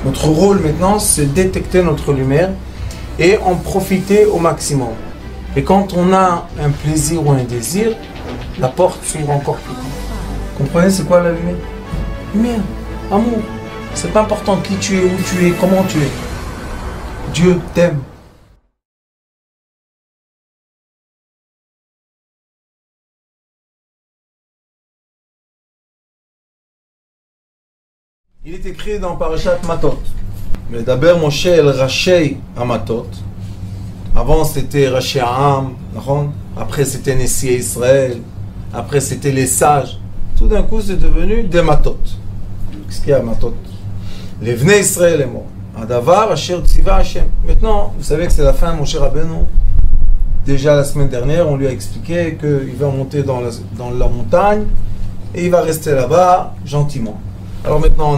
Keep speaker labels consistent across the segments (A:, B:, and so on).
A: Notre rôle maintenant, c'est détecter notre lumière et en profiter au maximum. Et quand on a un plaisir ou un désir, la porte s'ouvre encore plus. Comprenez, c'est quoi la lumière? Lumière, amour. C'est pas important qui tu es, où tu es, comment tu es. Dieu t'aime. Il est écrit dans Parashat Matot. Mais d'abord, Moshe el Rachei Amatot. Avant, c'était Rachei Ha'am. Après, c'était Nessie Israël. Après, c'était les sages. Tout d'un coup, c'est devenu des Matot. Qu'est-ce qu'il y a, Matot? Les Vnei Israël est mort. Adavar, Asher Tziva Hashem. Maintenant, vous savez que c'est la fin de Moshe Rabbeinu. Déjà la semaine dernière, on lui a expliqué qu'il va monter dans la montagne et il va rester là-bas gentiment. Alors maintenant,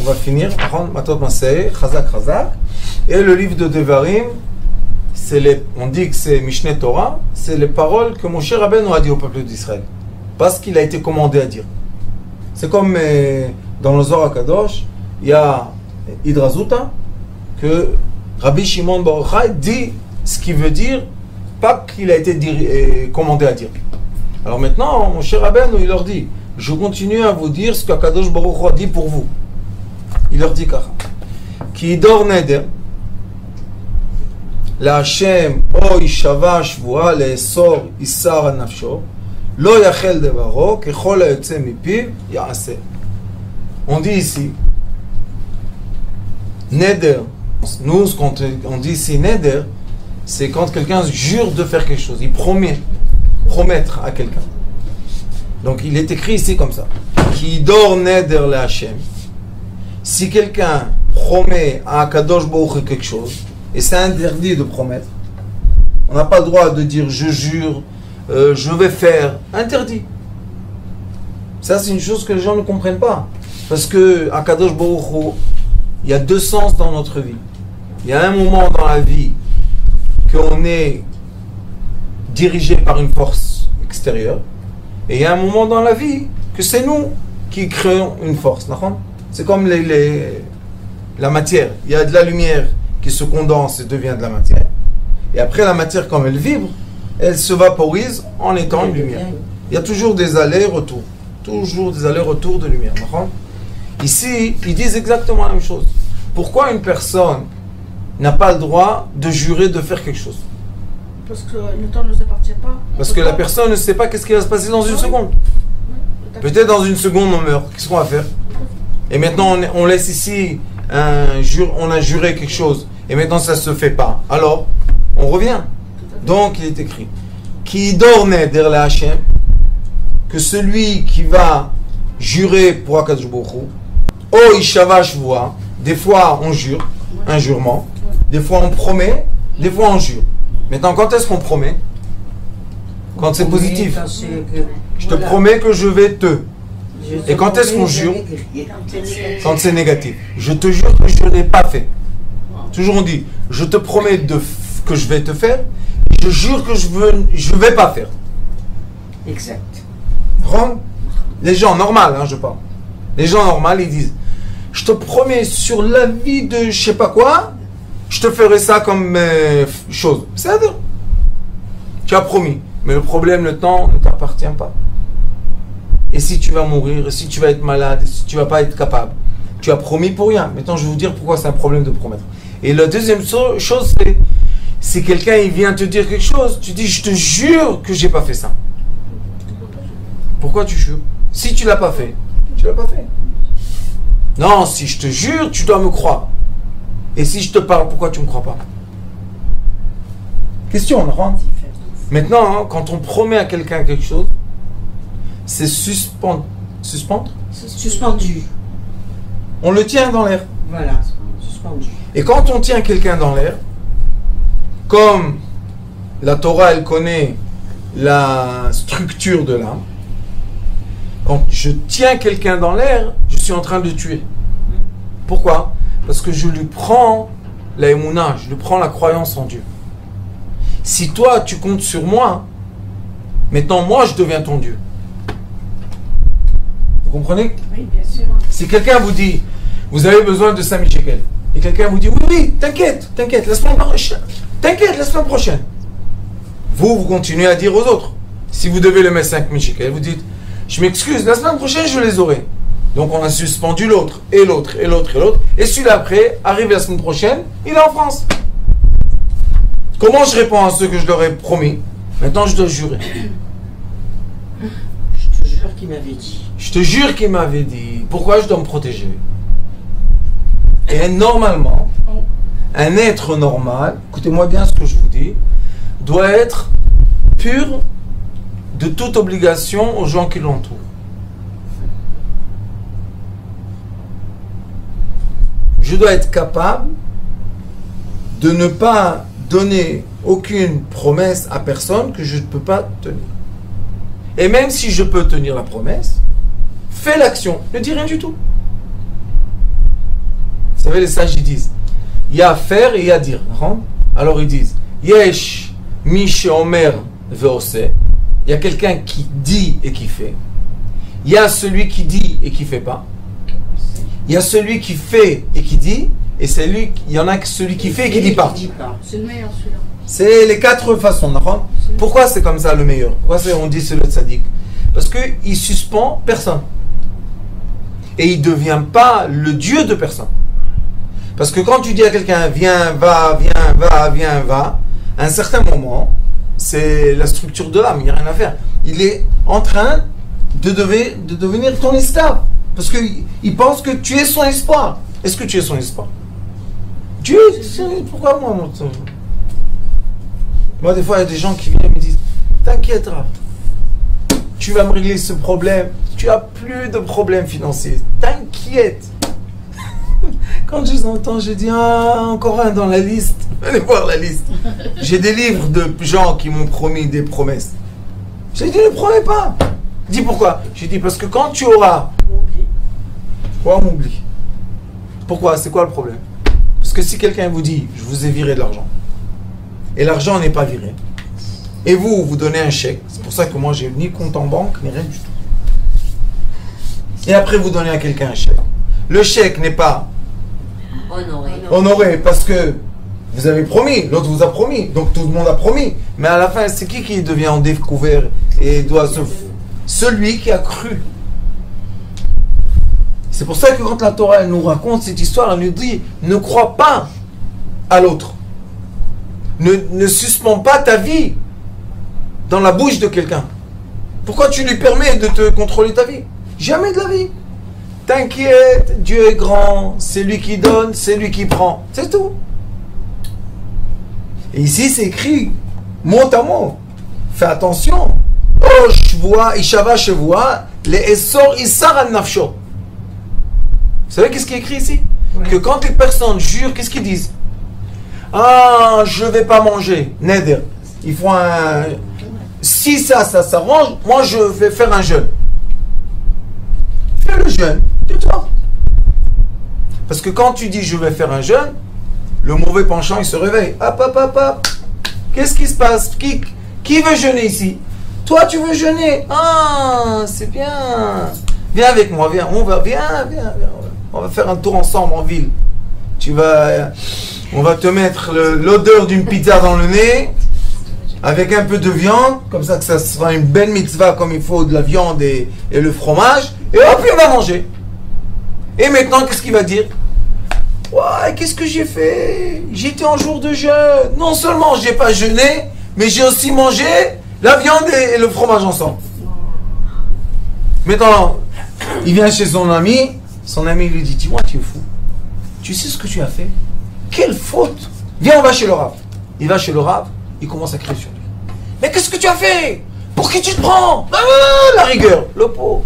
A: on va finir. Matot Masei, Chazak Chazak. Et le livre de Devarim, on dit que c'est Mishneh Torah, c'est les paroles que Moshe Rabbeinu a dit au peuple d'Israël. Parce qu'il a été commandé à dire. C'est comme dans le Zohar HaKadosh, il y a Hidrazuta, que Rabbi Shimon Bar Yochai dit ce qu'il veut dire, pas qu'il a été commandé à dire. Alors maintenant, Moshe Rabbeinu, il leur dit, je continue à vous dire ce qu'Akadosh Baruch Hu a dit pour vous. Il leur dit Kacha. Ki dor neder, la Hashem o ishava shvua le'esor isar al nafsho, lo yachel devaro, kechol ha'yotze mipiv ya'aseh. On dit ici, neder, nous, quand on dit ici neder, c'est quand quelqu'un jure de faire quelque chose, il promettre à quelqu'un. Donc il est écrit ici comme ça. Qui dort neder le Hashem. Si quelqu'un promet à Kadosh Baruch Hu quelque chose, et c'est interdit de promettre, on n'a pas le droit de dire je jure, je vais faire, interdit. Ça c'est une chose que les gens ne comprennent pas. Parce que à Kadosh Baruch Hu, il y a deux sens dans notre vie. Il y a un moment dans la vie qu'on est dirigé par une force extérieure. Et il y a un moment dans la vie que c'est nous qui créons une force. C'est comme la matière. Il y a de la lumière qui se condense et devient de la matière. Et après la matière, comme elle vibre, elle se vaporise en étant une lumière. Il y a toujours des allers-retours. Toujours des allers-retours de lumière. Ici, ils disent exactement la même chose. Pourquoi une personne n'a pas le droit de jurer de faire quelque chose?
B: Parce que le temps ne nous appartient pas.
A: Parce que la personne ne sait pas qu'est-ce qui va se passer dans une seconde. Peut-être dans une seconde on meurt. Qu'est-ce qu'on va faire? Et maintenant on laisse ici on a juré quelque chose et maintenant ça ne se fait pas. Alors on revient. Donc il est écrit Ki dor neder le Hashem, que celui qui va jurer pour Akadosh Baruch Hu, o ishava shvua, des fois on jure, un jurement, des fois on promet, des fois on jure. Maintenant, quand est-ce qu'on promet? Quand c'est positif. Je te promets que je vais te. Et quand est-ce qu'on jure? Quand c'est négatif. Je te jure que je n'ai pas fait. Toujours on dit, je te promets que je vais te faire, je jure que je vais pas faire.
C: Exact.
A: Les gens normaux, je parle. Les gens normaux, ils disent, je te promets sur la vie de je sais pas quoi, je te ferai ça comme chose. C'est-à-dire, tu as promis. Mais le problème, le temps ne t'appartient pas. Et si tu vas mourir, et si tu vas être malade, et si tu vas pas être capable, tu as promis pour rien. Maintenant, je vais vous dire pourquoi c'est un problème de promettre. Et la deuxième chose, c'est si quelqu'un il vient te dire quelque chose, tu dis, je te jure que j'ai pas fait ça. Pourquoi tu jures? Si tu l'as pas fait, tu l'as pas fait. Non, si je te jure, tu dois me croire. Et si je te parle, pourquoi tu ne me crois pas? Question, non? Maintenant, quand on promet à quelqu'un quelque chose, c'est suspendre.
C: Suspendu.
A: On le tient dans l'air.
C: Voilà, suspendu.
A: Et quand on tient quelqu'un dans l'air, comme la Torah, elle connaît la structure de l'âme, quand je tiens quelqu'un dans l'air, je suis en train de le tuer. Pourquoi? Parce que je lui prends la émouna, je lui prends la croyance en Dieu. Si toi, tu comptes sur moi, maintenant, moi, je deviens ton Dieu. Vous comprenez?
C: Oui, bien sûr.
A: Si quelqu'un vous dit, vous avez besoin de 5000 shekels. Et quelqu'un vous dit, oui, oui, t'inquiète, la semaine prochaine. Vous continuez à dire aux autres. Si vous devez le mettre 5000 shekels, vous dites, je m'excuse, la semaine prochaine, je les aurai. Donc on a suspendu l'autre, et l'autre, et l'autre, et l'autre. Et celui-là après, arrive la semaine prochaine, il est en France. Comment je réponds à ceux que je leur ai promis? Maintenant, je dois jurer.
C: Je te jure qu'il m'avait dit.
A: Je te jure qu'il m'avait dit. Pourquoi je dois me protéger? Et normalement, un être normal, écoutez-moi bien ce que je vous dis, doit être pur de toute obligation aux gens qui l'entourent. Je dois être capable de ne pas donner aucune promesse à personne que je ne peux pas tenir. Et même si je peux tenir la promesse, fais l'action, ne dis rien du tout. Vous savez, les sages, ils disent, il y a à faire et il y a à dire. Alors ils disent, Yesh mi sheomer veose. Il y a quelqu'un qui dit et qui fait. Il y a celui qui dit et qui ne fait pas. Il y a celui qui fait et qui dit. Et il y en a celui qui fait et qui ne dit pas.
B: C'est le meilleur celui-là.
A: C'est les 4 façons. Pourquoi c'est comme ça le meilleur? Pourquoi on dit c'est le tzaddik? Parce qu'il ne suspend personne. Et il ne devient pas le Dieu de personne. Parce que quand tu dis à quelqu'un viens, va, à un certain moment, c'est la structure de l'âme, il n'y a rien à faire. Il est en train de devenir ton esclave. Parce qu'il pense que tu es son espoir. Est-ce que tu es son espoir? Dieu, pourquoi moi? Moi, des fois, il y a des gens qui viennent et me disent t'inquiète, Rav, tu vas me régler ce problème. Tu n'as plus de problème financier. T'inquiète. Quand je les entends, je dis encore un dans la liste. Allez voir la liste. J'ai des livres de gens qui m'ont promis des promesses. J'ai dit ne promets pas. Dis pourquoi? J'ai dit parce que quand tu auras. Quoi, on m'oublie? Pourquoi? C'est quoi le problème? Parce que si quelqu'un vous dit je vous ai viré de l'argent et l'argent n'est pas viré et vous donnez un chèque, c'est pour ça que moi j'ai ni compte en banque ni rien du tout, et après vous donnez à quelqu'un un chèque, le chèque n'est pas honoré parce que vous avez promis, l'autre vous a promis, donc tout le monde a promis, mais à la fin c'est qui devient en découvert et doit celui qui a cru. C'est pour ça que quand la Torah elle nous raconte cette histoire, elle nous dit ne crois pas à l'autre. Ne suspends pas ta vie dans la bouche de quelqu'un. Pourquoi tu lui permets de te contrôler ta vie? Jamais de la vie. T'inquiète, Dieu est grand, c'est lui qui donne, c'est lui qui prend. C'est tout. Et ici c'est écrit mot à mot. Fais attention. Oh, Shvoa, Ishava Shvoa, les Essor Issar al Nafsho. Vous savez qu'est-ce qui est écrit ici? Oui. Que quand les personnes jurent, qu'est-ce qu'ils disent? Ah, je ne vais pas manger. Neder. Ils font un... Si ça s'arrange, moi je vais faire un jeûne. Fais le jeûne. Tais-toi. Parce que quand tu dis je vais faire un jeûne, le mauvais penchant il se réveille. Hop. Qu'est-ce qui se passe? Qui veut jeûner ici? Toi tu veux jeûner? Ah, c'est bien. Viens avec moi, viens. Viens. On va faire un tour ensemble en ville. On va te mettre l'odeur d'une pizza dans le nez, avec un peu de viande, comme ça que ça sera une belle mitzvah comme il faut, de la viande et le fromage, et hop, on va manger. Et maintenant, qu'est-ce qu'il va dire? Ouais, qu'est-ce que j'ai fait? J'étais en jour de jeûne. Non seulement j'ai pas jeûné, mais j'ai aussi mangé la viande et le fromage ensemble. Maintenant, il vient chez son ami lui dit, dis-moi, tu es fou. Tu sais ce que tu as fait? Quelle faute! Viens, on va chez le Rav. Il va chez le Rav, il commence à crier sur lui. Mais qu'est-ce que tu as fait? Pour qui tu te prends? La rigueur, le pauvre.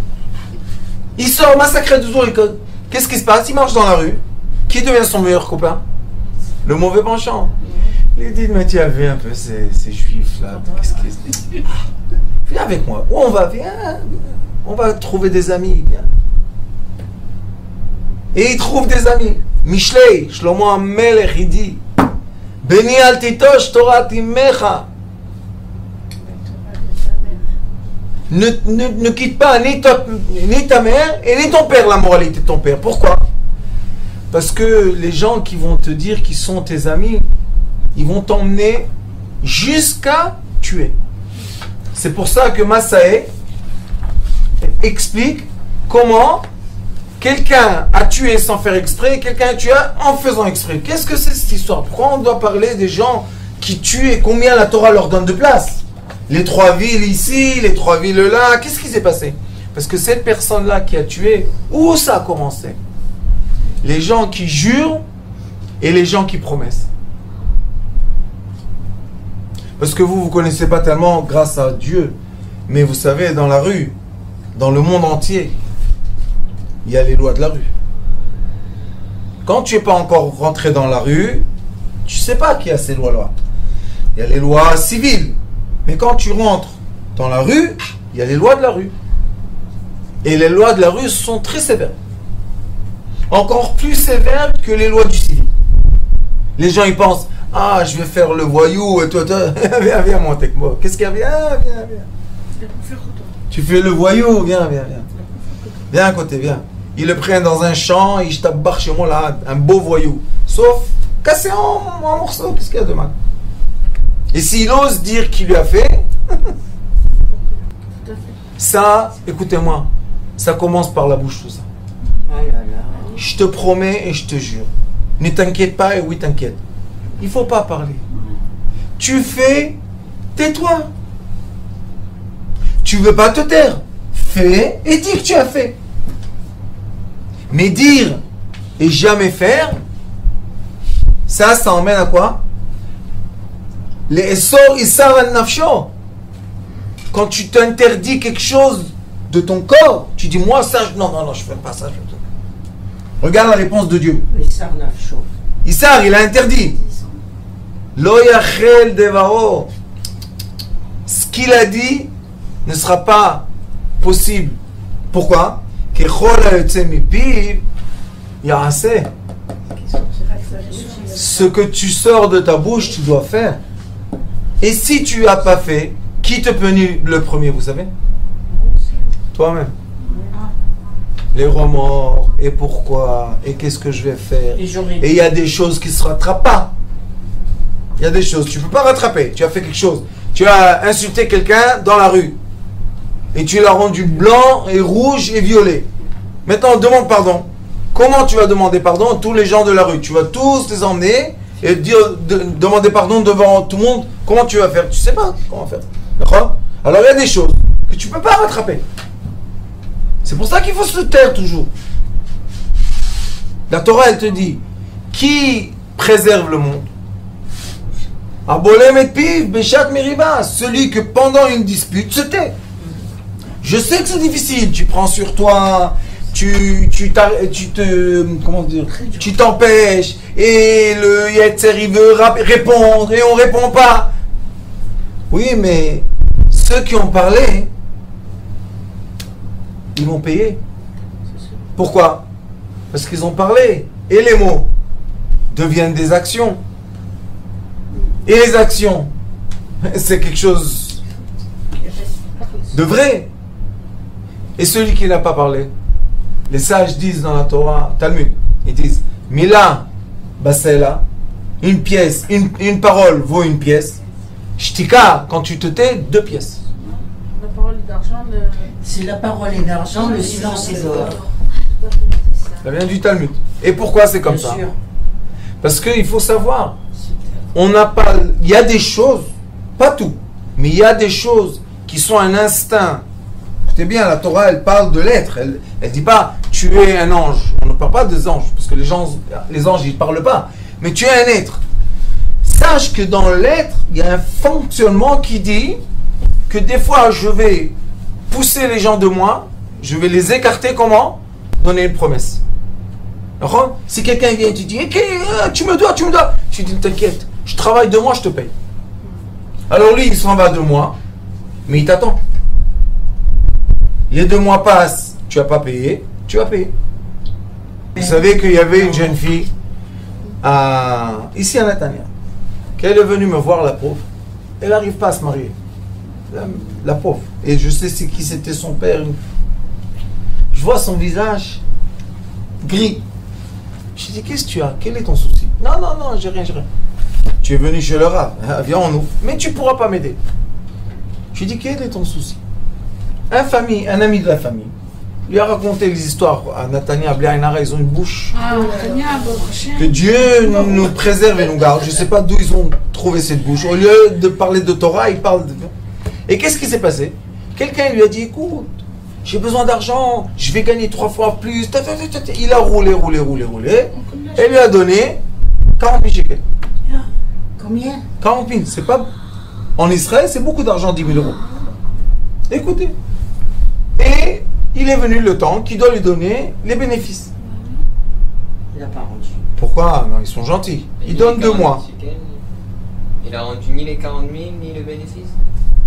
A: Il sort massacré de tout le code. Qu'est-ce qui se passe? Il marche dans la rue. Qui devient son meilleur copain? Le mauvais penchant. Il dit, mais tu as vu un peu ces juifs là. Qu'est-ce qu'ils se disent? Viens avec moi. Où on va? Viens. On va trouver des amis. Viens. Et il trouve des amis. Mishlei, Shlomo HaMelech, il dit Beni al titosh Torah timecha. Ne quitte pas ni ta mère et ni ton père la moralité de ton père. Pourquoi? Parce que les gens qui vont te dire qu'ils sont tes amis, ils vont t'emmener jusqu'à tuer. C'est pour ça que Massaé explique comment quelqu'un a tué sans faire exprès, quelqu'un a tué en faisant exprès. Qu'est-ce que c'est cette histoire? Pourquoi on doit parler des gens qui tuent et combien la Torah leur donne de place? Les 3 villes ici, les 3 villes là, qu'est-ce qui s'est passé? Parce que cette personne-là qui a tué, où ça a commencé? Les gens qui jurent et les gens qui promettent. Parce que vous ne connaissez pas tellement grâce à Dieu. Mais vous savez, dans la rue, dans le monde entier, il y a les lois de la rue. Quand tu n'es pas encore rentré dans la rue, tu ne sais pas qu'il y a ces lois-là. Il y a les lois civiles. Mais quand tu rentres dans la rue, il y a les lois de la rue. Et les lois de la rue sont très sévères. Encore plus sévères que les lois du civil. Les gens, ils pensent, ah, je vais faire le voyou, et toi, viens, monte avec moi. Qu'est-ce qu'il y a? Viens. Tu fais le voyou, viens. Viens à côté, viens. Ils le prennent dans un champ, ils tabarrent chez moi là, un beau voyou. Sauf cassé en morceaux, qu'est-ce qu'il y a de mal? Et s'il ose dire qu'il lui a fait, ça, écoutez-moi, ça commence par la bouche tout ça. Je te promets et je te jure. Ne t'inquiète pas et oui t'inquiète. Il ne faut pas parler. Tu fais, tais-toi. Tu ne veux pas te taire. Fais et dis que tu as fait. Mais dire et jamais faire, ça emmène à quoi? Les essor isar al nafsho. Quand tu t'interdis quelque chose de ton corps, tu dis moi ça, non, je ne fais pas ça. Regarde la réponse de Dieu. Isar, il a interdit. Lo yachel devaro. Ce qu'il a dit ne sera pas possible. Pourquoi? Ce que tu sors de ta bouche, tu dois faire. Et si tu n'as pas fait, qui te punit le premier, vous savez? Toi-même. Les remords, et pourquoi, et qu'est-ce que je vais faire? Et il y a des choses qui ne se rattrapent pas. Il y a des choses, tu ne peux pas rattraper. Tu as fait quelque chose. Tu as insulté quelqu'un dans la rue. Et tu l'as rendu blanc et rouge et violet. Maintenant, demande pardon. Comment tu vas demander pardon à tous les gens de la rue? Tu vas tous les emmener et demander pardon devant tout le monde. Comment tu vas faire? Tu ne sais pas comment faire. D'accord? Alors il y a des choses que tu ne peux pas rattraper. C'est pour ça qu'il faut se taire toujours. La Torah, elle te dit, qui préserve le monde? Abolem et piv, beshat meriba, celui que pendant une dispute se tait. Je sais que c'est difficile, tu prends sur toi, tu t'empêches, et le Yetzer il veut répondre et on ne répond pas. Oui, mais ceux qui ont parlé, ils vont payer. Pourquoi? Parce qu'ils ont parlé. Et les mots deviennent des actions. Et les actions, c'est quelque chose de vrai. Et celui qui n'a pas parlé, les sages disent dans la Torah, Talmud, ils disent, Mila, Basela, une pièce, une parole vaut une pièce. Shtika, quand tu te tais, 2 pièces.
B: La parole est d'argent,
C: Si la parole est d'argent, le silence est d'or.
A: Ça vient du Talmud. Et pourquoi c'est comme ça? Parce qu'il faut savoir, on n'a pas, il y a des choses, pas tout, mais il y a des choses qui sont un instinct. Écoutez bien, la Torah, elle parle de l'être. Elle ne dit pas tu es un ange. On ne parle pas des anges, parce que les anges, ils ne parlent pas. Mais tu es un être. Sache que dans l'être, il y a un fonctionnement qui dit que des fois, je vais pousser les gens de moi, je vais les écarter comment? Donner une promesse. Alors, si quelqu'un vient et te dit tu me dois, tu dis t'inquiète, je travaille 2 mois, je te paye. Alors lui, il s'en va 2 mois, mais il t'attend. Les 2 mois passent, tu n'as pas payé, tu vas payer. Vous savez qu'il y avait une jeune fille ici à Netanya, qu'elle est venue me voir, la pauvre. Elle n'arrive pas à se marier. La pauvre. Et je sais qui c'était son père. Je vois son visage gris. Je dis, dis, qu'est-ce que tu as? Quel est ton souci? Non, non, non, j'ai rien, j'ai rien. Tu es venu chez le Rav, viens en nous, mais tu ne pourras pas m'aider. Je lui dis, quel est ton souci? Un ami de la famille, lui a raconté les histoires à Natania, Bliainara, ils ont une bouche. Que Dieu nous préserve et nous garde. Je ne sais pas d'où ils ont trouvé cette bouche. Au lieu de parler de Torah, ils parlent de... Et qu'est-ce qui s'est passé? Quelqu'un lui a dit, écoute, j'ai besoin d'argent, je vais gagner 3 fois plus. Il a roulé. Et lui a donné 40 000 shekels.
C: Combien?
A: 40 000, c'est pas... En Israël, c'est beaucoup d'argent, 10 000 euros. Écoutez. Et il est venu le temps qui doit lui donner les bénéfices.
C: Il n'a pas rendu.
A: Pourquoi? Non, ils sont gentils. Ils donnent 2 mois.
D: Il a rendu ni les 40 000 ni le bénéfice.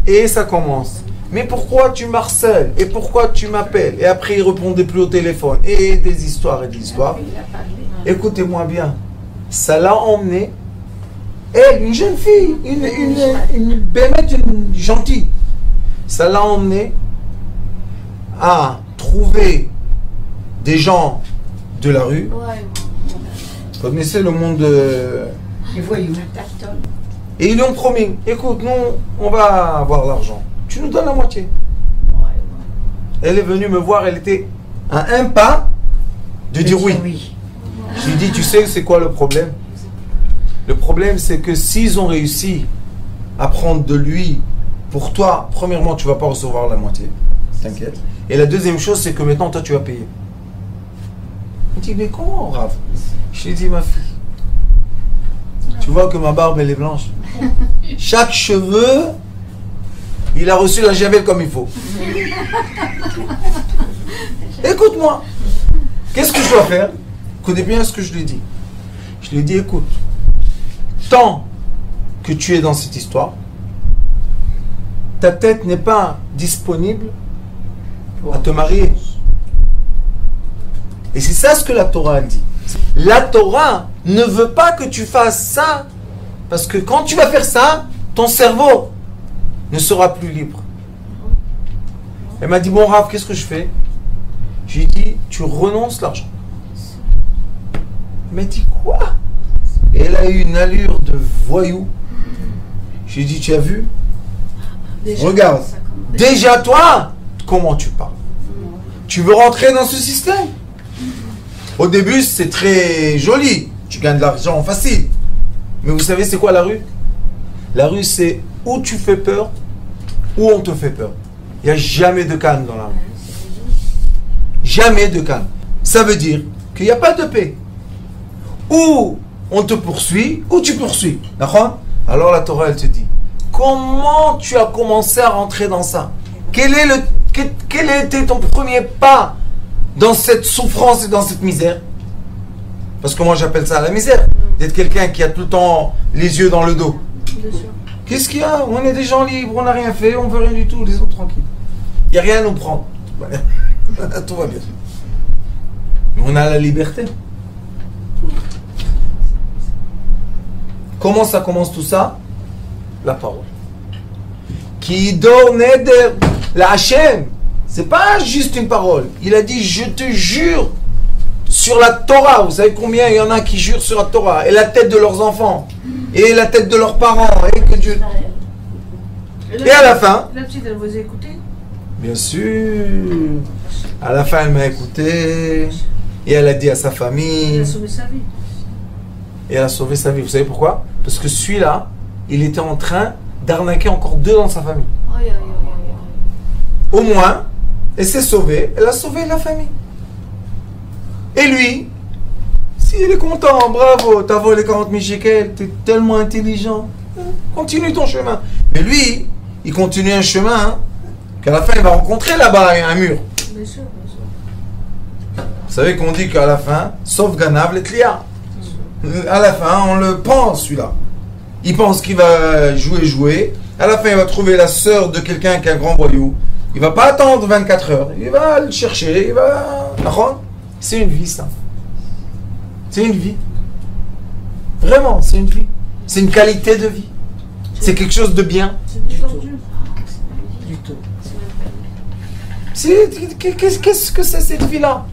A: Et ça commence. Mais pourquoi tu m'harcèles? Et pourquoi tu m'appelles? Et après, il répondait plus au téléphone. Et des histoires et des histoires. Écoutez-moi bien. Ça l'a emmené. Elle, une jeune fille, une bémette, une gentille. Ça l'a emmené à trouver des gens de la rue. Vous connaissez le monde de...
C: Les voyous.
A: Et ils lui ont promis, écoute, nous, on va avoir l'argent. Tu nous donnes la moitié. Elle est venue me voir, elle était à un pas de dire oui. Je lui ai dit, tu sais, c'est quoi le problème? Le problème, c'est que s'ils ont réussi à prendre de lui, pour toi, premièrement, tu ne vas pas recevoir la moitié. T'inquiète. Et la deuxième chose, c'est que maintenant, toi, tu vas payer. Il me dit, mais comment, Rav? Je lui ai dit, ma fille, tu vois que ma barbe, elle est blanche. Chaque cheveu, il a reçu la javel comme il faut. Écoute-moi. Qu'est-ce que je dois faire? Écoutez bien ce que je lui ai dit. Je lui ai dit, écoute, tant que tu es dans cette histoire, ta tête n'est pas disponible à te marier. Et c'est ça ce que la Torah dit. La Torah ne veut pas que tu fasses ça, parce que quand tu vas faire ça, ton cerveau ne sera plus libre. Elle m'a dit, bon Rav, qu'est-ce que je fais? Je lui ai dit, tu renonces l'argent. Elle m'a dit, quoi? Et elle a eu une allure de voyou. Je lui ai dit, tu as vu? Regarde, déjà toi, comment tu parles? Tu veux rentrer dans ce système? Au début, c'est très joli. Tu gagnes de l'argent facile. Mais vous savez, c'est quoi la rue? La rue, c'est où tu fais peur, où on te fait peur. Il n'y a jamais de calme dans la rue. Jamais de calme. Ça veut dire qu'il n'y a pas de paix. Ou on te poursuit, ou tu poursuis. D'accord? Alors la Torah, elle te dit, comment tu as commencé à rentrer dans ça? Quel était ton premier pas dans cette souffrance et dans cette misère? Parce que moi j'appelle ça la misère. D'être quelqu'un qui a tout le temps les yeux dans le dos. Qu'est-ce qu'il y a? On est des gens libres, on n'a rien fait, on veut rien du tout, les autres tranquilles. Il n'y a rien à nous prendre. Tout va bien. Mais on a la liberté. Comment ça commence tout ça? La parole. Qui donne la Hachem. C'est pas juste une parole. Il a dit, je te jure sur la Torah. Vous savez combien il y en a qui jurent sur la Torah? Et la tête de leurs enfants. Et la tête de leurs parents. Et que Dieu... Et à la fin...
B: La petite, elle vous a écouté?
A: Bien sûr. À la fin, elle m'a écouté. Et elle a dit à sa famille...
B: Elle a sauvé sa vie.
A: Et elle a sauvé sa vie. Vous savez pourquoi? Parce que celui-là, il était en train d'arnaquer encore 2 dans sa famille. Au moins, elle s'est sauvée. Elle a sauvé la famille. Et lui, s'il est content, bravo, t'as volé 40 000 shekels, t'es tellement intelligent. Continue ton chemin. Mais lui, il continue un chemin qu'à la fin, il va rencontrer là-bas un mur.
B: Bien sûr, bien sûr.
A: Vous savez qu'on dit qu'à la fin, sauf Ganav, les Tlia. À la fin, on le pense, celui-là. Il pense qu'il va jouer. À la fin, il va trouver la sœur de quelqu'un qui est un grand voyou. Il ne va pas attendre 24 heures. Il va le chercher. Il va... C'est une vie, ça. C'est une vie. Vraiment, c'est une vie. C'est une qualité de vie. C'est quelque chose de bien.
B: C'est distordu.
C: Du tout.
A: Qu'est-ce que c'est cette vie-là?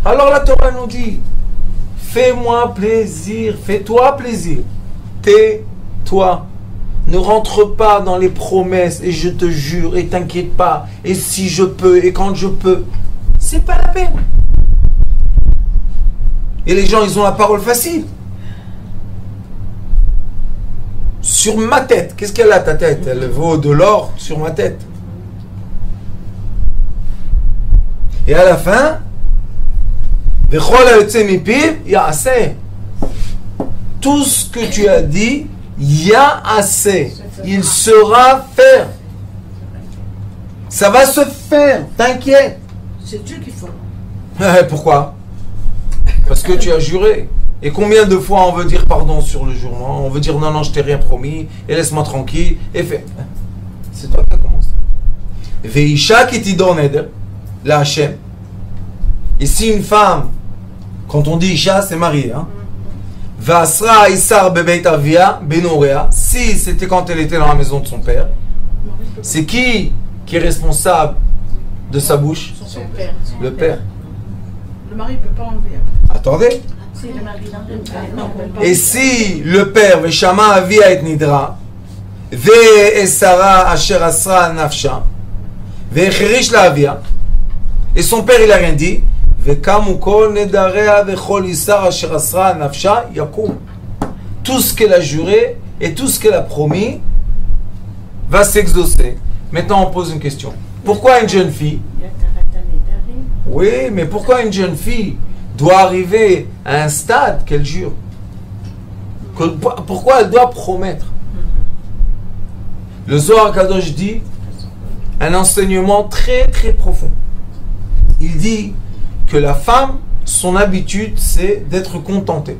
A: Alors la Torah nous dit, Fais-moi plaisir, fais-toi plaisir. Tais-toi. Ne rentre pas dans les promesses et je te jure et t'inquiète pas. Et si je peux et quand je peux. C'est pas la peine. Et les gens, ils ont la parole facile. Sur ma tête. Qu'est-ce qu'elle a ta tête? Elle vaut de l'or sur ma tête. Et à la fin, tout ce que tu as dit, il y a assez. Il sera fait. Ça va se faire, t'inquiète.
B: C'est Dieu qui faut.
A: Pourquoi? Parce que tu as juré. Et combien de fois on veut dire pardon sur le jurement? On veut dire non, non, je t'ai rien promis, et laisse-moi tranquille, et fais. C'est toi qui as commencé. Veisha qui t'y donne, la Hachem. Et si une femme, quand on dit Isha, c'est marié, hein? Vasra Isar Bebeit Avia Benorea, si c'était quand elle était dans la maison de son père, c'est qui est responsable de sa bouche?
B: Son père.
A: Le père.
B: Le mari ne peut pas enlever.
A: Attendez.
B: Si le mari l'enlève.
A: Et si le père, Veshama Avia et Nidra, Ve Esara Asher Asra Nafsha, Ve Cherish la Avia, et son père il a rien dit, tout ce qu'elle a juré et tout ce qu'elle a promis va s'exaucer. Maintenant on pose une question. Pourquoi une jeune fille? Oui, mais pourquoi une jeune fille doit arriver à un stade qu'elle jure? Pourquoi elle doit promettre? Le Zohar Kadosh dit un enseignement très très profond. Il dit que la femme, son habitude, c'est d'être contentée.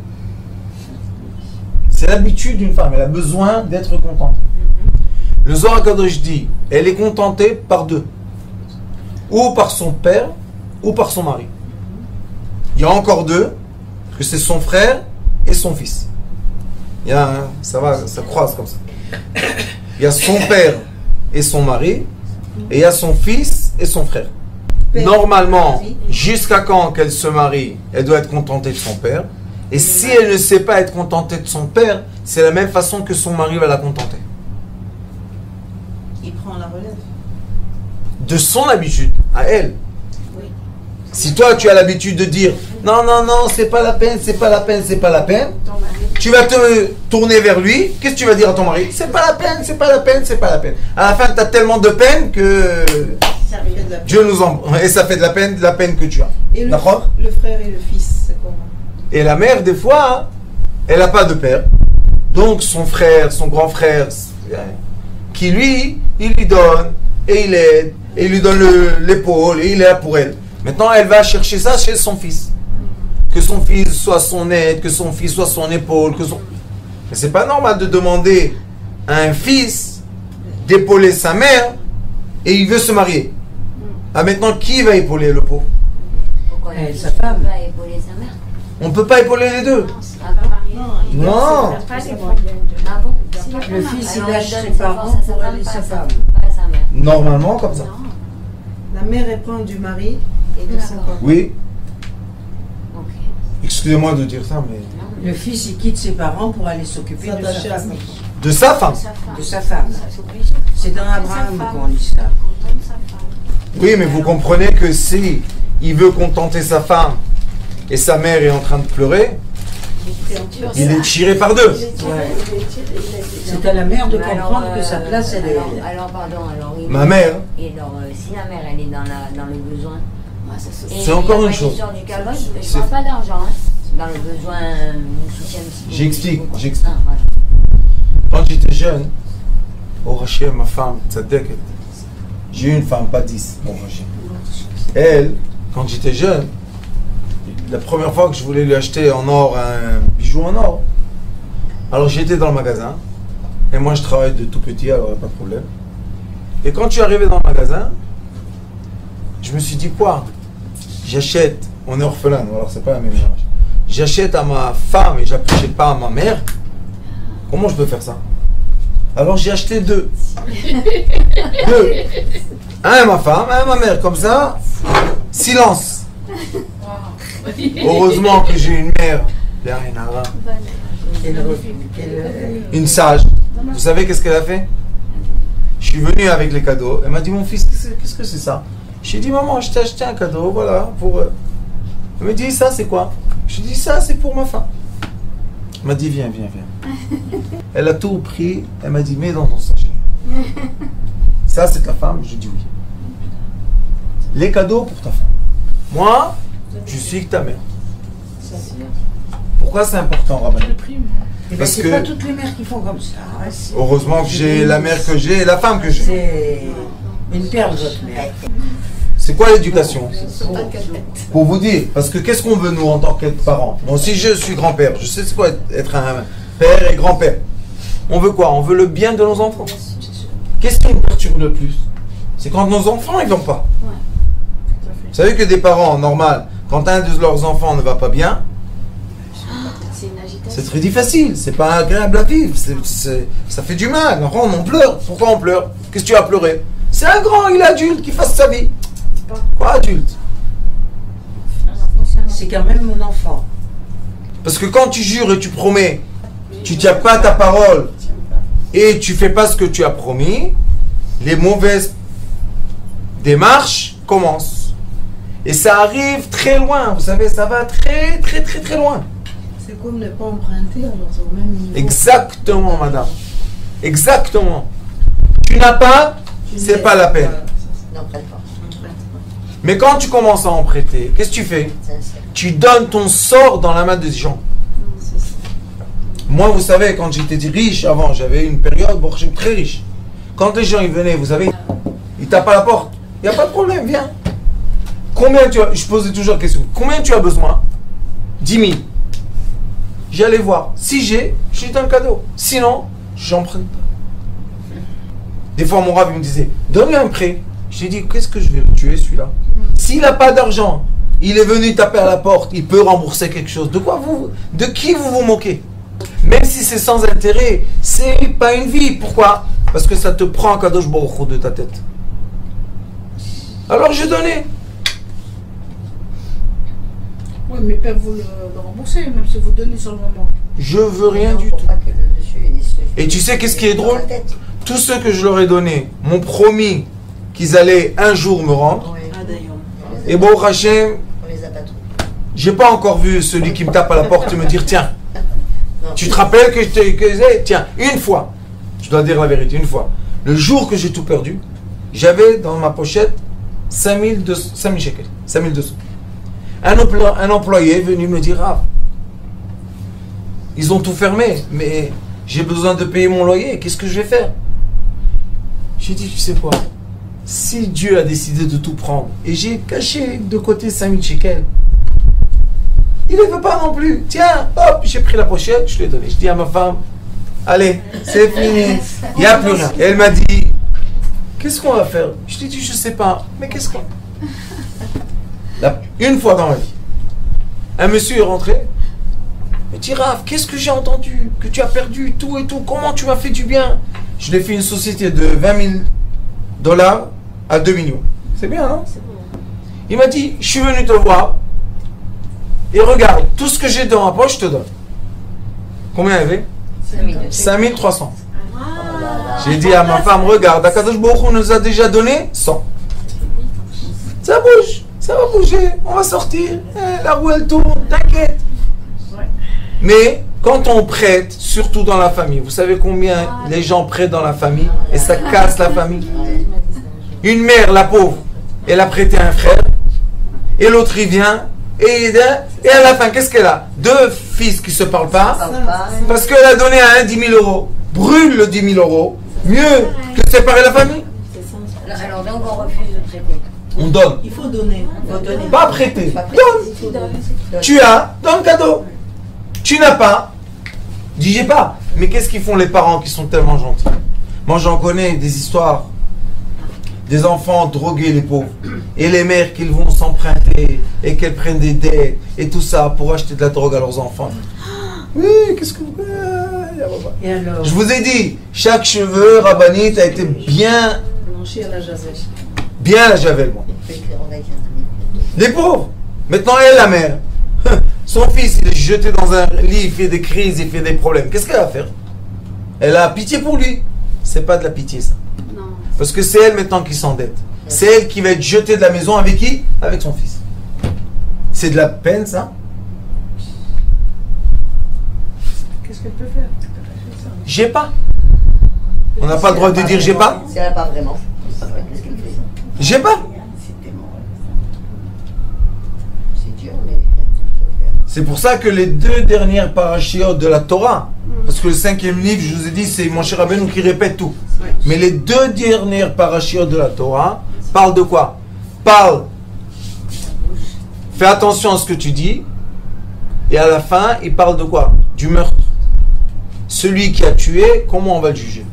A: C'est l'habitude d'une femme, elle a besoin d'être contentée. Le Zohar Kadosh dit, elle est contentée par deux. Ou par son père, ou par son mari. Il y a encore deux, parce que c'est son frère et son fils. Il y a ça croise comme ça. Il y a son père et son mari, et il y a son fils et son frère. Normalement, jusqu'à quand qu'elle se marie, elle doit être contentée de son père. Et si elle ne sait pas être contentée de son père, c'est la même façon que son mari va la contenter.
C: Il prend la relève.
A: De son habitude, à elle.
C: Oui.
A: Si toi tu as l'habitude de dire non, non, non, c'est pas la peine, c'est pas la peine, c'est pas la peine, tu vas te tourner vers lui, qu'est-ce que tu vas dire à ton mari? C'est pas la peine, c'est pas la peine, c'est pas la peine. À la fin, tu as tellement de peine que Dieu nous en... Et ça fait de la peine que tu as.
E: Et le frère et le fils, c'est comment?
A: Et la mère, des fois, elle n'a pas de père. Donc son frère, son grand frère, qui lui, il lui donne, et il aide, et il lui donne l'épaule, et il est là pour elle. Maintenant, elle va chercher ça chez son fils. Que son fils soit son aide, que son fils soit son épaule, que son... Mais c'est pas normal de demander à un fils d'épauler sa mère, et il veut se marier. Ah, maintenant, qui va épauler le pauvre?
F: Pourquoi
C: Sa femme.
F: va épauler sa mère?
A: On ne peut pas épauler les deux. Non.
F: Ah bon?
C: Le fils, il
F: Alors,
C: lâche
F: donne
C: ses
F: sa
C: parents
F: force à
C: pour
F: femme,
C: aller
F: pas
C: sa
F: à
C: femme.
F: Pas à sa mère.
A: Normalement, comme ça.
F: Non.
E: La mère, elle prend du mari et de son
F: D'accord.
E: papa.
A: Oui.
F: Ok.
A: Excusez-moi de dire ça, mais...
C: Le fils, il quitte ses parents pour aller s'occuper de
E: S'attacher
C: sa
E: à
C: famille.
A: De sa femme.
C: De sa femme. C'est dans Abraham qu'on dit ça.
A: Oui, mais vous comprenez que si il veut contenter sa femme et sa mère est en train de pleurer, il est tiré par deux.
C: C'est à la mère de
F: Mais
C: comprendre
F: alors,
C: que sa place, elle est...
F: alors, pardon, alors...
A: Ma mère,
F: Et alors, si la mère, elle est dans le besoin...
A: C'est encore une chose.
F: Du calme, je
A: C'est-
F: parle pas d'argent, hein. Dans le besoin de soutien psychologique.
A: J'explique.
F: Ah, voilà.
A: quand j'étais jeune, au Hachem, ma femme, Tzadek, j'ai eu une femme, pas 10, au Hachem. Elle, quand j'étais jeune, la première fois que je voulais lui acheter en or un bijou en or, alors j'étais dans le magasin, et moi je travaille de tout petit, alors pas de problème. Et quand je suis arrivé dans le magasin, je me suis dit quoi? J'achète, on est orphelin, alors c'est pas la même chose. J'achète à ma femme et j'achète pas à ma mère. Comment je peux faire ça? Alors j'ai acheté deux. Deux. Un à ma femme, un à ma mère. Comme ça, silence. Heureusement que j'ai une mère Une sage. Vous savez qu'est-ce qu'elle a fait? Je suis venu avec les cadeaux. Elle m'a dit, mon fils, qu'est-ce que c'est ça? J'ai dit, maman, je t'ai acheté un cadeau, voilà, pour... Elle me dit, ça, c'est quoi? Je dis, ça, c'est pour ma femme. Elle m'a dit, viens. Elle a tout pris. Elle m'a dit, mets dans ton sachet. Ça, c'est ta femme? Je dis oui. Les cadeaux pour ta femme. Moi, je suis que ta mère. Pourquoi c'est important, Rabbi? Parce
C: c'est
A: que
C: pas toutes les mères qui font comme ça.
A: heureusement que j'ai la mère que j'ai et la femme que j'ai.
C: C'est une perle, votre mère.
A: C'est quoi l'éducation? Pour vous dire, parce que qu'est-ce qu'on veut nous en tant que parents? Moi aussi je suis grand-père, je sais c'est quoi être un père et grand-père. On veut quoi? On veut le bien de nos enfants. Qu'est-ce qui nous perturbe le plus? C'est quand nos enfants ils vont pas. Vous savez que des parents, normal, quand un de leurs enfants ne va pas bien, c'est très difficile, c'est pas agréable à vivre, ça fait du mal, on pleure. Pourquoi on pleure? Qu'est-ce que tu as pleuré? C'est un grand, il est adulte, qu'il fasse sa vie. Quoi adulte?
C: C'est quand même mon enfant.
A: Parce que quand tu jures et tu promets, tu tiens pas ta parole et tu fais pas ce que tu as promis, les mauvaises démarches commencent. Et ça arrive très loin, vous savez, ça va très loin.
E: C'est comme ne pas emprunter, alors c'est au même niveau.
A: Exactement, madame. Exactement. Tu n'as pas, c'est pas la peine.
F: N'emprunte pas.
A: Mais quand tu commences à emprunter, qu'est-ce que tu fais? Tu donnes ton sort dans la main des gens. Moi, vous savez, quand j'étais riche avant, j'avais une période où j'étais très riche. Quand les gens ils venaient, vous savez, ils tapent à la porte. Il n'y a pas de problème, viens. Combien tu as? Je posais toujours la question. Combien tu as besoin? 10 000. J'allais voir. Si j'ai, je lui donne un cadeau. Sinon, j'emprunte pas. Des fois, mon rab, il me disait, donne-lui un prêt. J'ai dit, qu'est-ce que je vais le tuer, celui-là? S'il n'a pas d'argent, il est venu taper à la porte, il peut rembourser quelque chose. De qui vous vous moquez? Même si c'est sans intérêt, c'est pas une vie. Pourquoi? Parce que ça te prend un cadeau de ta tête. Alors, j'ai donné.
B: Oui, mais peuvent vous le rembourser, même si vous donnez sur le moment.
A: Je veux rien du tout. Et tu sais qu'est-ce qui est drôle? Tous ceux que je leur ai donnés m'ont promis qu'ils allaient un jour me rendre. Et bon, Hachem, j'ai pas encore vu celui qui me tape à la porte et me dire tiens, tu te rappelles que je t'ai tiens, une fois, je dois dire la vérité, une fois, le jour que j'ai tout perdu, j'avais dans ma pochette 5 000 shekels, 5200. Un employé est venu me dire ah, ils ont tout fermé, mais j'ai besoin de payer mon loyer, qu'est-ce que je vais faire? J'ai dit, tu sais quoi? Si Dieu a décidé de tout prendre, et j'ai caché de côté 5000 shekels, il ne veut pas non plus. Tiens, hop, j'ai pris la pochette, je l'ai donné. Je dis à ma femme, allez, c'est fini, il n'y a plus rien. Et elle m'a dit, qu'est-ce qu'on va faire? Je lui ai dit, je ne sais pas, mais qu'est-ce qu'on... Une fois dans ma vie, un monsieur est rentré, il me dit, Rav, qu'est-ce que j'ai entendu? Que tu as perdu tout et tout, comment tu m'as fait du bien? Je l'ai fait une société de 20 000 $ à 2 millions. C'est bien, non? Il m'a dit, je suis venu te voir et regarde, tout ce que j'ai dans ma poche, je te donne. Combien il y avait? 5300. J'ai dit à ma femme, regarde, Akadosh Baruch Hu nous a déjà donné 100. Ça bouge, ça va bouger, on va sortir. La roue elle tourne, t'inquiète. Mais quand on prête, surtout dans la famille, vous savez combien les gens prêtent dans la famille et ça casse la famille. Une mère, la pauvre, elle a prêté à un frère et l'autre il vient et à la fin qu'est-ce qu'elle a? 2 fils qui ne se parlent pas parce qu'elle a donné à un 10 000 €. Brûle le 10 000 € mieux que de séparer la famille.
F: Alors donc on refuse de traiter.
A: On donne.
E: Il faut donner.
A: Pas prêter. Donne. Tu as, donne cadeau. Tu n'as pas, dis j'ai pas. Mais qu'est-ce qu'ils font les parents qui sont tellement gentils? Moi j'en connais des histoires. Des enfants drogués les pauvres. Et les mères qui vont s'emprunter et qu'elles prennent des dettes et tout ça pour acheter de la drogue à leurs enfants. Oui, qu'est-ce que vous...
C: Et alors?
A: Je vous ai dit, chaque cheveu rabbinite a été bien...
E: Blanchi à la javel.
A: Bien à la javel, moi. Les pauvres. Maintenant elle, la mère. Son fils, il est jeté dans un lit, il fait des crises, il fait des problèmes. Qu'est-ce qu'elle va faire? Elle a pitié pour lui. C'est pas de la pitié, ça.
B: Non.
A: Parce que c'est elle maintenant qui s'endette. C'est elle qui va être jetée de la maison avec qui? Avec son fils. C'est de la peine, ça?
B: Qu'est-ce qu'elle peut faire?
A: J'ai pas. On n'a pas le droit de dire j'ai pas?
C: Si elle n'a pas vraiment. Qu'est-ce qu'elle fait?
A: J'ai pas.
C: C'est dur, mais.
A: C'est pour ça que les 2 dernières parachiotes de la Torah, parce que le 5e livre, je vous ai dit, c'est mon cher Rabbeinu qui répète tout. Mais les 2 dernières parachiotes de la Torah parlent de quoi? Parlent, fais attention à ce que tu dis, et à la fin, ils parlent de quoi? Du meurtre. Celui qui a tué, comment on va le juger?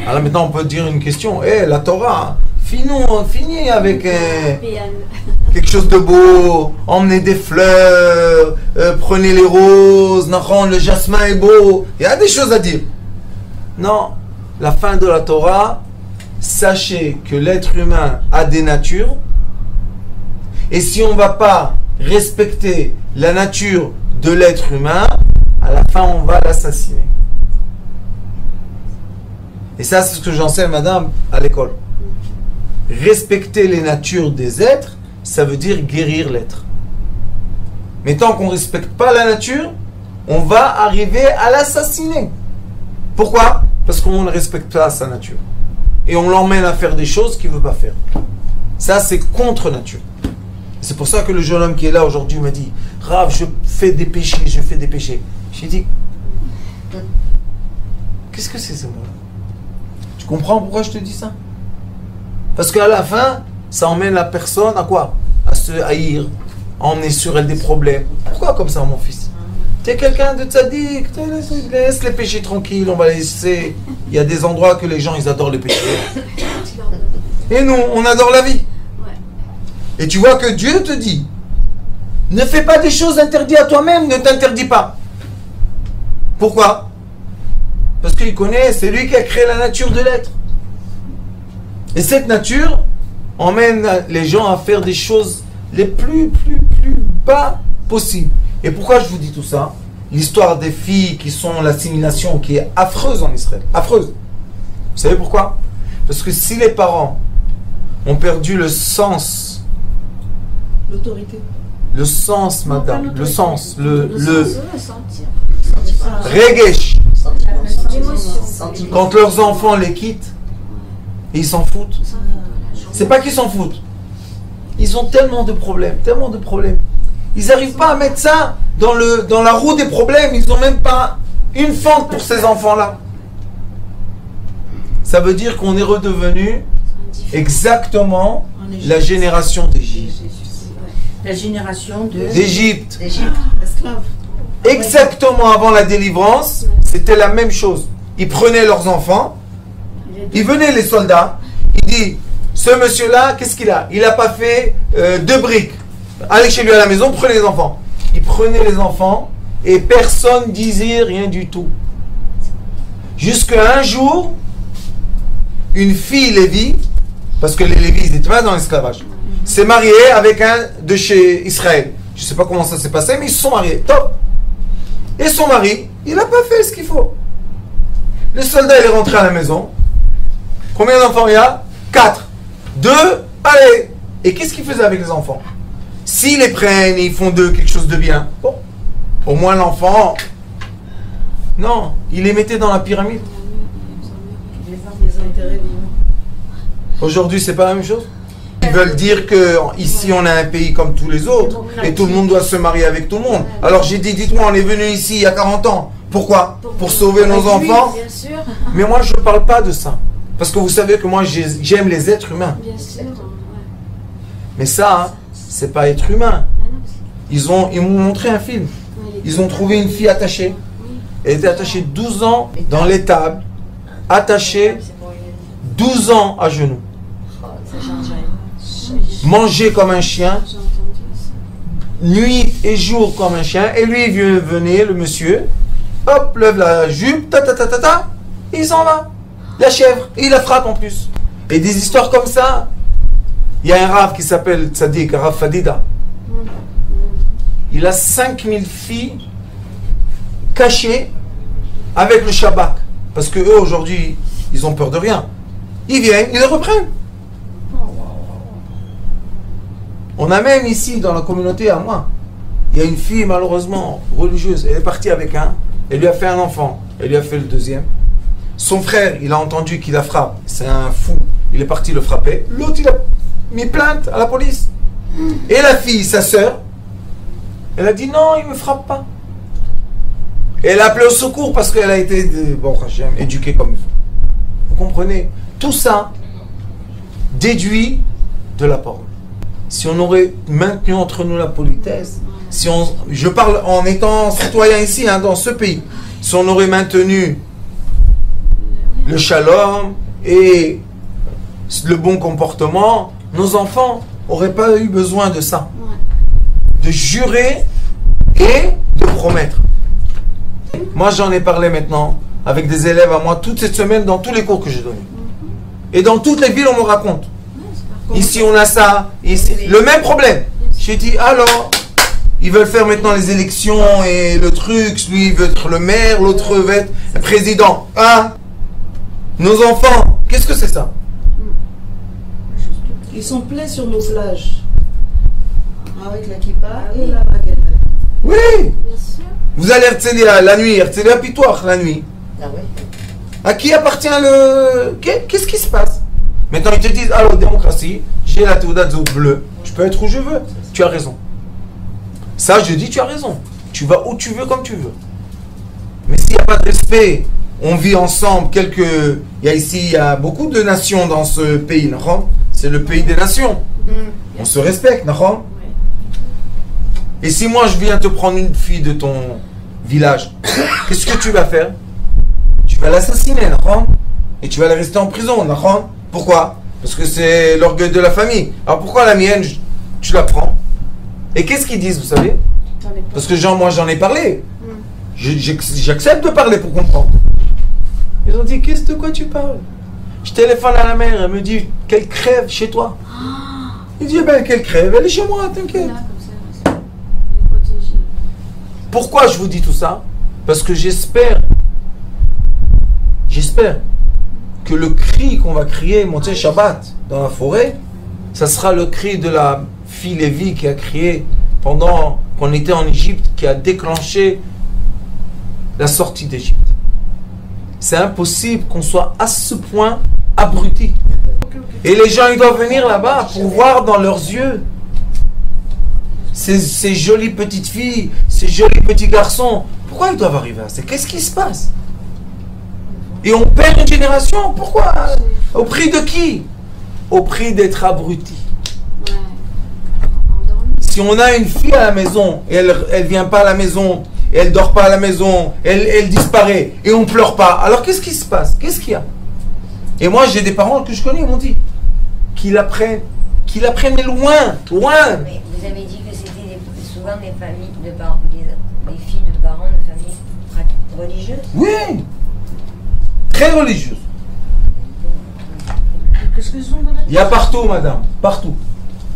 A: Alors maintenant, on peut dire une question. La Torah, finis avec quelque chose de beau, emmenez des fleurs, prenez les roses, le jasmin est beau. Il y a des choses à dire. Non, la fin de la Torah, sachez que l'être humain a des natures, et si on ne va pas respecter la nature de l'être humain, à la fin on va l'assassiner. Et ça, c'est ce que j'enseigne, madame, à l'école. Respecter les natures des êtres, ça veut dire guérir l'être. Mais tant qu'on ne respecte pas la nature, on va arriver à l'assassiner. Pourquoi? Parce qu'on ne respecte pas sa nature. Et on l'emmène à faire des choses qu'il ne veut pas faire. Ça, c'est contre nature. C'est pour ça que le jeune homme qui est là aujourd'hui m'a dit « Rav, je fais des péchés, je fais des péchés. » J'ai dit « Qu'est-ce que c'est ce mot-là? Tu comprends pourquoi je te dis ça? Parce qu'à la fin, ça emmène la personne à quoi? À se haïr, à emmener sur elle des problèmes. Pourquoi comme ça, mon fils? Tu es quelqu'un de tzaddik, laisse les péchés tranquilles, on va laisser. Il y a des endroits que les gens, ils adorent les péchés. Et nous, on adore la vie. Et tu vois que Dieu te dit, ne fais pas des choses interdites à toi-même, ne t'interdis pas. Pourquoi? Parce qu'il connaît, c'est lui qui a créé la nature de l'être. Et cette nature emmène les gens à faire des choses les plus bas possibles. Et pourquoi je vous dis tout ça? L'histoire des filles qui sont l'assimilation qui est affreuse en Israël. Affreuse. Vous savez pourquoi? Parce que si les parents ont perdu le sens,
E: L'autorité.
A: le sens, madame, le sens, le
F: sentir.
A: regesh,
F: L'émotion.
A: quand leurs enfants les quittent, et ils s'en foutent. C'est pas qu'ils s'en foutent. Ils ont tellement de problèmes, tellement de problèmes. Ils n'arrivent pas à mettre ça dans la roue des problèmes. Ils n'ont même pas une fente pour ces enfants-là. Ça veut dire qu'on est redevenu exactement la génération d'Égypte.
C: La génération
A: D'Égypte.
E: Esclave.
A: Exactement avant la délivrance, c'était la même chose. Ils prenaient leurs enfants, ils venaient les soldats, ils disent, ce monsieur-là, qu'est-ce qu'il a? Il n'a pas fait 2 briques. Allez chez lui à la maison, prenez les enfants. Ils prenaient les enfants et personne ne disait rien du tout. Jusqu'à un jour, une fille Lévi, parce que les Lévis ils étaient pas dans l'esclavage, s'est mariée avec un de chez Israël. Je ne sais pas comment ça s'est passé, mais ils se sont mariés. Top. Et son mari, il n'a pas fait ce qu'il faut. Le soldat, il est rentré à la maison. Combien d'enfants il y a? 4. 2, allez. Et qu'est-ce qu'il faisait avec les enfants? S'ils les prennent et ils font d'eux quelque chose de bien, bon, au moins l'enfant, non, il les mettait dans la pyramide.
E: Les intérêts vivants.
A: Aujourd'hui, c'est pas la même chose. Ils veulent dire que ici on a un pays comme tous les autres et tout le monde doit se marier avec tout le monde. Alors j'ai dit, dites-moi, on est venu ici il y a 40 ans. Pourquoi? Pour sauver nos enfants?
F: Bien sûr.
A: Mais moi je ne parle pas de ça. Parce que vous savez que moi j'aime les êtres humains.
F: Bien sûr. Ouais.
A: Mais ça, c'est pas être humain. Ils m'ont montré un film. Ils ont trouvé une fille attachée. Elle était attachée 12 ans dans l'étable, attachée 12 ans à genoux. Manger comme un chien, nuit et jour comme un chien, et lui venait, le monsieur, hop, lève la jupe, et il s'en va. La chèvre, et il la frappe en plus. Et des histoires comme ça, il y a un rave qui s'appelle Tzadik, Rav Fadida. il a 5000 filles cachées avec le Shabbat. Parce que eux, aujourd'hui, ils ont peur de rien. Ils viennent, ils les reprennent. On a même ici, dans la communauté à moi, il y a une fille, malheureusement, religieuse. Elle est partie avec un, elle lui a fait un enfant, elle lui a fait le deuxième. Son frère, il a entendu qu'il la frappe. C'est un fou. Il est parti le frapper. L'autre, il a mis plainte à la police. Et la fille, sa sœur, elle a dit non, il ne me frappe pas. Et elle a appelé au secours parce qu'elle a été, bon, éduquée comme il faut. Vous comprenez? Tout ça déduit de la parole. Si on aurait maintenu entre nous la politesse, si on, je parle en étant citoyen ici, hein, dans ce pays, si on aurait maintenu le shalom et le bon comportement, nos enfants n'auraient pas eu besoin de ça. De jurer et de promettre. Moi, j'en ai parlé maintenant avec des élèves à moi toute cette semaine dans tous les cours que j'ai donnés. Et dans toutes les villes, on me raconte. Ici, on a ça. Ici, le même problème. J'ai dit, alors, ils veulent faire maintenant les élections et le truc. Lui, il veut être le maire, l'autre veut être le président. Ah, nos enfants, qu'est-ce que c'est ça?
E: Ils sont pleins sur nos plages. Avec la kippa et la baguette.
A: Oui. Vous allez Herzliya la nuit, Herzliya Pitoir la nuit.
F: Ah ouais.
A: À qui appartient le... Qu'est-ce qui se passe? Maintenant, ils te disent, alors, démocratie, j'ai la Teudat bleue, je peux être où je veux. Tu as raison. Ça, je dis, tu as raison. Tu vas où tu veux, comme tu veux. Mais s'il n'y a pas de respect, on vit ensemble, il y a beaucoup de nations dans ce pays, non? C'est le pays des nations. On se respecte, non? Et si moi, je viens te prendre une fille de ton village, qu'est-ce que tu vas faire? Tu vas l'assassiner, non? Et tu vas la rester en prison, non? Pourquoi? Parce que c'est l'orgueil de la famille. Alors pourquoi la mienne, tu la prends? Et qu'est-ce qu'ils disent, vous savez? Parce que moi j'en ai parlé. J'accepte de parler pour comprendre. Ils ont dit, de quoi tu parles? Je téléphone à la mère, elle me dit qu'elle crève chez toi. Il dit, ben qu'elle crève, elle est chez moi, t'inquiète. Pourquoi je vous dis tout ça? Parce que j'espère que le cri qu'on va crier, Motzei Shabbat, dans la forêt, ça sera le cri de la fille Lévi qui a crié pendant qu'on était en Égypte, qui a déclenché la sortie d'Égypte. C'est impossible qu'on soit à ce point abruti. Et les gens, ils doivent venir là-bas pour voir dans leurs yeux ces jolies petites filles, ces jolis petits garçons. Pourquoi ils doivent arriver à ça? Qu'est-ce qui se passe? Et on perd une génération. Pourquoi? Au prix de qui? Au prix d'être abruti. Si on a une fille à la maison et elle vient pas à la maison, et elle dort pas à la maison, elle disparaît et on pleure pas, alors qu'est-ce qui se passe? Qu'est-ce qu'il y a? Et moi j'ai des parents que je connais, ils m'ont dit qu'ils apprennent mais loin.
F: Mais vous avez dit que c'était souvent des familles de parents, des filles de parents de familles religieuses.
A: Oui, très religieuses.
B: Qu'est-ce qu'ils ont dans la tête?
A: Il y a partout, madame, partout.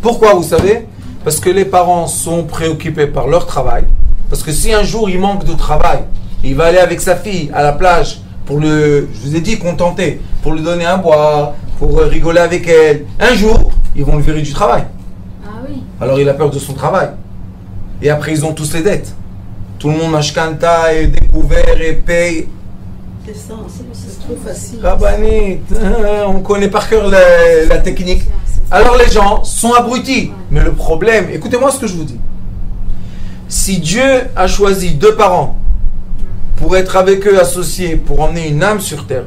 A: Pourquoi, vous savez? Parce que les parents sont préoccupés par leur travail. Parce que si un jour il manque de travail, il va aller avec sa fille à la plage pour je vous ai dit, contenter, pour lui donner un boire, pour rigoler avec elle. Un jour, ils vont le virer du travail.
B: Ah oui.
A: Alors il a peur de son travail. Et après, ils ont tous les dettes. Tout le monde mashkanta est découvert et paye.
E: C'est ça, c'est trop facile.
A: Rabbanit, on connaît par cœur la technique. Alors les gens sont abrutis. Mais le problème, écoutez-moi ce que je vous dis. Si Dieu a choisi deux parents pour être avec eux associés, pour emmener une âme sur terre,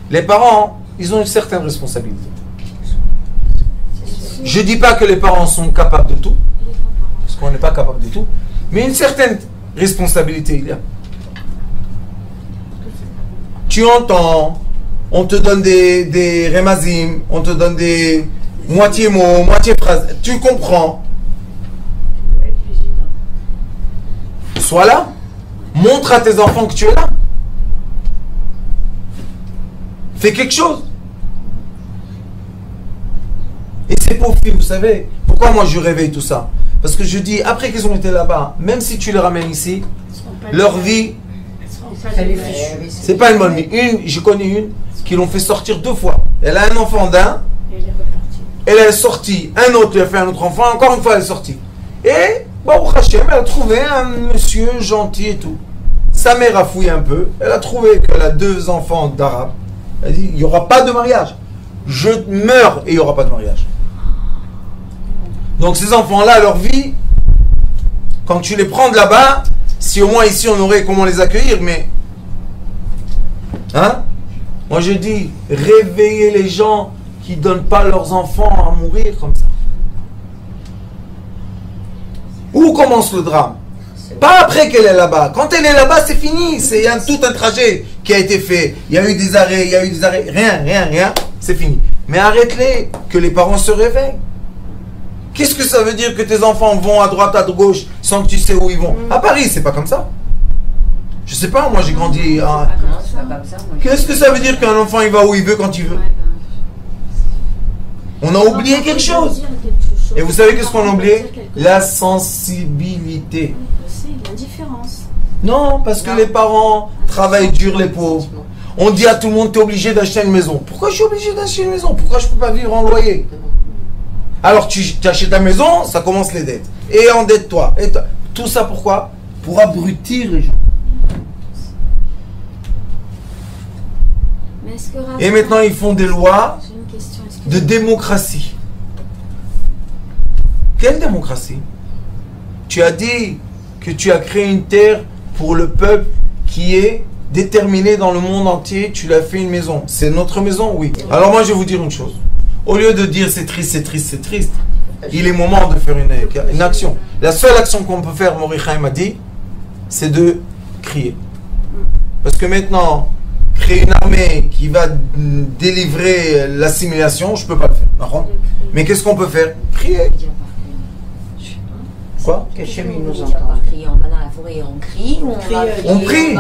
A: les parents, ils ont une certaine responsabilité. Je ne dis pas que les parents sont capables de tout, parce qu'on n'est pas capable de tout, mais une certaine responsabilité il y a. Tu entends, on te donne des remazim, on te donne des moitié mots, moitié phrases, tu comprends. Sois là, montre à tes enfants que tu es là. Fais quelque chose. Et ces pauvres filles, vous savez, pourquoi moi je réveille tout ça? Parce que je dis, après qu'ils ont été là-bas, même si tu les ramènes ici, leur vie, c'est pas une bonne vie. J'ai connu une qui l'ont fait sortir 2 fois. Elle a un enfant d'un, elle est sortie, un autre lui a fait un autre enfant, encore une fois elle est sortie. Et, bon, Hachem, elle a trouvé un monsieur gentil et tout. Sa mère a fouillé un peu, elle a trouvé qu'elle a 2 enfants d'arabes. Elle a dit, il n'y aura pas de mariage. Je meurs et il n'y aura pas de mariage. Donc ces enfants-là, leur vie, quand tu les prends de là-bas, si au moins ici on aurait comment les accueillir, mais... Hein? Moi je dis, réveillez les gens qui ne donnent pas leurs enfants à mourir comme ça. Où commence le drame? Pas après qu'elle est là-bas. Quand elle est là-bas, c'est fini. C'est tout un trajet qui a été fait. Il y a eu des arrêts, rien. C'est fini. Mais arrête-les, que les parents se réveillent. Qu'est-ce que ça veut dire que tes enfants vont à droite, à gauche, sans que tu sais où ils vont? À Paris, c'est pas comme ça. Je sais pas, moi j'ai grandi... Qu'est-ce que ça veut dire qu'un enfant il va où il veut quand il veut? On a oublié quelque chose. Et vous savez qu'est-ce qu'on a oublié? La sensibilité.
G: L'indifférence.
A: Non, parce que les parents travaillent dur, les pauvres. On dit à tout le monde, tu es obligé d'acheter une maison. Pourquoi je suis obligé d'acheter une maison? Pourquoi je ne peux pas vivre en loyer? Alors tu achètes ta maison, ça commence les dettes. Et endette-toi. Tout ça pourquoi? Pour abrutir les gens. Et maintenant ils font des lois de démocratie. Quelle démocratie? Tu as dit que tu as créé une terre pour le peuple qui est déterminé dans le monde entier. Tu l'as fait une maison. C'est notre maison? Oui. Alors moi je vais vous dire une chose. Au lieu de dire c'est triste, c'est triste, c'est triste, il est moment de faire une action. La seule action qu'on peut faire, Morichaim m'a dit, c'est de crier. Parce que maintenant, créer une armée qui va délivrer l'assimilation, je ne peux pas le faire. Mais qu'est-ce qu'on peut faire? Crier. Quoi?
C: Qu'Hachem nous entend. On va dans la forêt et on crie ou
A: on prie?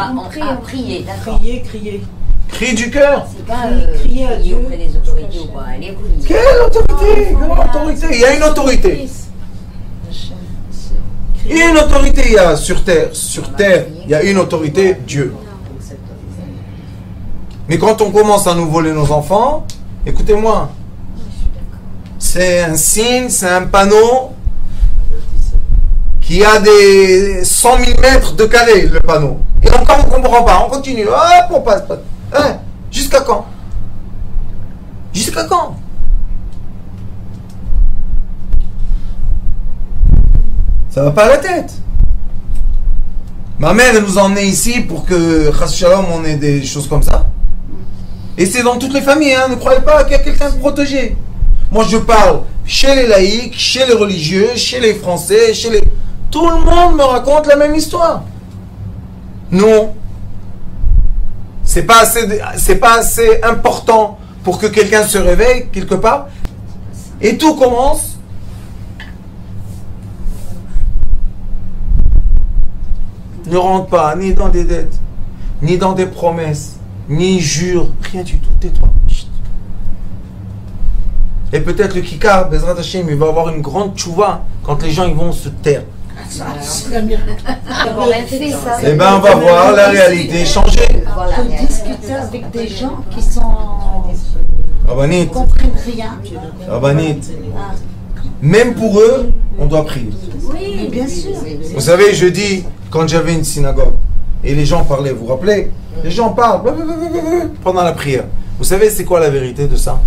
C: On prie, d'accord.
E: Crier.
A: Cri du cœur.
C: C'est pas crier auprès des autorités ou pas.
A: Quelle autorité? Quelle autorité? Il y a une autorité. Il y a une autorité, il y a sur terre. Sur terre, il y a une autorité, Dieu. Mais quand on commence à nous voler nos enfants, écoutez-moi, c'est un signe, c'est un panneau qui a des 100 000 mètres de carré, le panneau. Et encore on ne comprend pas, on continue. Hop, on passe. Hein? Jusqu'à quand? Jusqu'à quand? Ça va pas à la tête. Ma mère elle nous a emmenés ici pour que, Chas Shalom, on ait des choses comme ça. Et c'est dans toutes les familles, hein, ne croyez pas qu'il y a quelqu'un de protégé. Moi je parle chez les laïcs, chez les religieux, chez les Français, chez les... Tout le monde me raconte la même histoire. Non. C'est pas assez important pour que quelqu'un se réveille quelque part. Et tout commence. Ne rentre pas ni dans des dettes, ni dans des promesses, ni jure, rien du tout. Tais-toi. Et peut-être le Kikar, Bezrat Hashem, il va avoir une grande tchouva quand les gens ils vont se taire. Eh bien, on va voir la réalité changer.
B: On peut discuter avec des gens qui ne comprennent rien.
A: Rabanit. Même pour eux, on doit prier.
B: Oui, bien sûr.
A: Vous savez, je dis, quand j'avais une synagogue, et les gens parlaient, vous vous rappelez? Les gens parlent pendant la prière. Vous savez, c'est quoi la vérité de ça?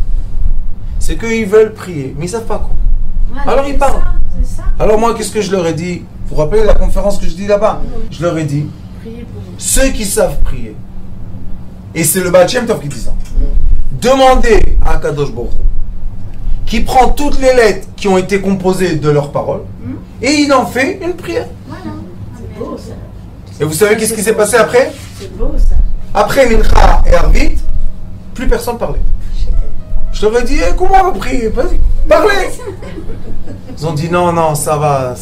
A: C'est qu'ils veulent prier, mais ils ne savent pas quoi. Alors ils parlent. Alors moi, qu'est-ce que je leur ai dit? Vous vous rappelez la conférence que je dis là-bas? Je leur ai dit, ceux qui savent prier, et c'est le Baal Shem Tov qui dit ça, demandez à Kadosh Baruch Hu, qui prend toutes les lettres qui ont été composées de leurs paroles, et il en fait une prière.
B: C'est beau ça.
A: Et vous savez qu'est-ce qui s'est passé après?
B: C'est beau ça.
A: Après Mincha et Arvit, plus personne parlait. Je leur ai dit, comment on va prier? Vas-y, parlez. Ils ont dit, non, ça va.